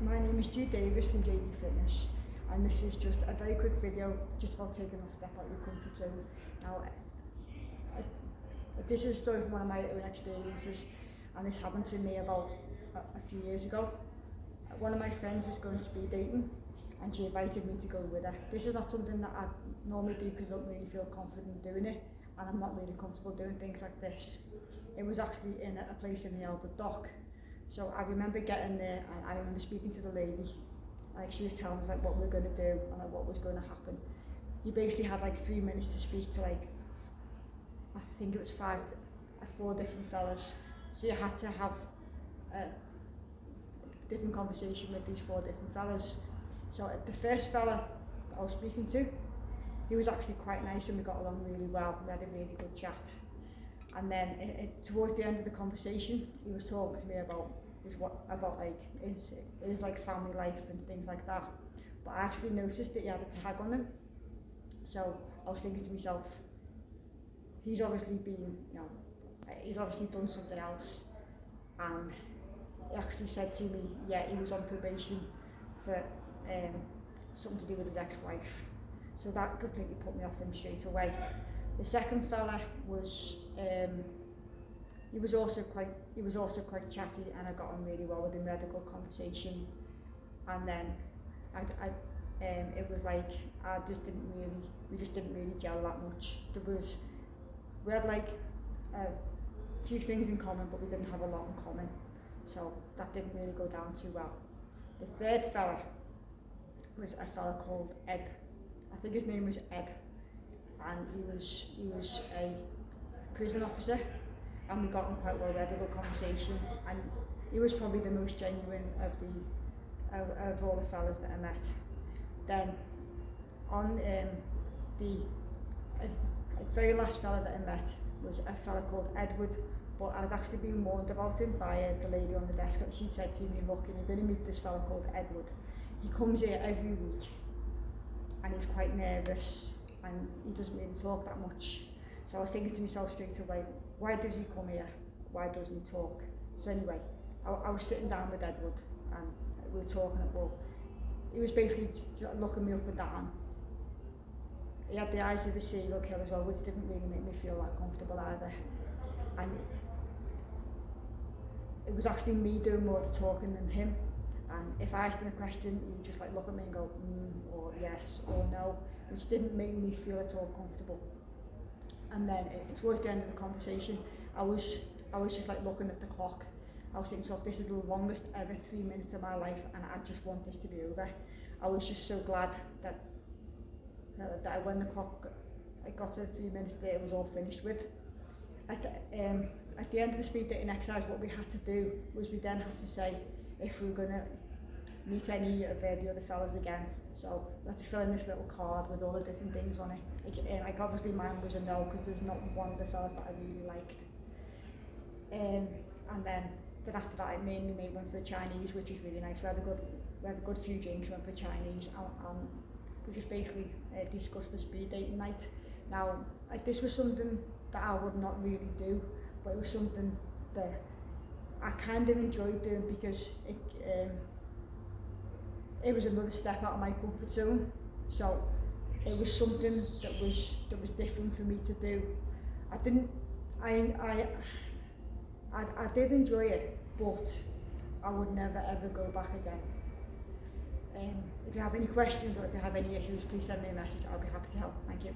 My name is Jude Davis from JD Fitness, and this is just a very quick video just about taking a step out of your comfort zone. Now, this is a story from one of my own experiences, and this happened to me about a few years ago. One of my friends was going speed dating, and she invited me to go with her. This is not something that I normally do because I don't really feel confident doing it, and I'm not really comfortable doing things like this. It was actually in a place in the Albert Dock. So I remember getting there, and I remember speaking to the lady, like she was telling us like what we were going to do and like what was going to happen. You basically had like 3 minutes to speak to like, I think it was 4 different fellas. So you had to have a different conversation with these 4 different fellas. So the first fella that I was speaking to, he was actually quite nice and we got along really well. We had a really good chat. And then towards the end of the conversation, he was talking to me about his like family life and things like that. But I actually noticed that he had a tag on him. So I was thinking to myself, he's obviously done something else. And he actually said to me, yeah, he was on probation for something to do with his ex-wife. So that completely put me off him straight away. The second fella was he was also quite chatty, and I got on really well with him. We had a good conversation, and then it was like we just didn't really gel that much. We had like a few things in common, but we didn't have a lot in common, so that didn't really go down too well. The third fella was a fella called Ed. I think his name was Ed. And he was a prison officer, and we got on quite well. We had a good conversation, and he was probably the most genuine of all the fellas that I met. Then on the very last fella that I met was a fella called Edward, but I'd actually been warned about him by the lady on the desk. She said to me, look, you're going to meet this fella called Edward. He comes here every week, and he's quite nervous, and he doesn't really talk that much. So I was thinking to myself straight away, why does he come here? Why doesn't he talk? So anyway, I was sitting down with Edward, and we were talking about, he was basically looking me up and down. He had the eyes of a serial killer as well, which didn't really make me feel that comfortable either. And it was actually me doing more of the talking than him. And if I asked him a question, he would just like look at me and go, or yes, or no, which didn't make me feel at all comfortable. And then towards the end of the conversation, I was just like looking at the clock. I was thinking, so this is the longest ever 3 minutes of my life, and I just want this to be over. I was just so glad that when the clock got to 3 minutes, that it was all finished with. At the end of the speed dating exercise, what we had to do was we then had to say if we were going to meet any of the other fellas again. So we had to fill in this little card with all the different things on it. Like obviously mine was a no, because there was not one of the fellas that I really liked. And then after that, it made me went for the Chinese, which was really nice. We had a good few drinks, went for Chinese, and we just basically discussed the speed dating night. Now, this was something that I would not really do, but it was something that I kind of enjoyed doing because it was another step out of my comfort zone. So it was something that was different for me to do. I did enjoy it, but I would never ever go back again. If you have any questions or if you have any issues, please send me a message. I'll be happy to help. Thank you.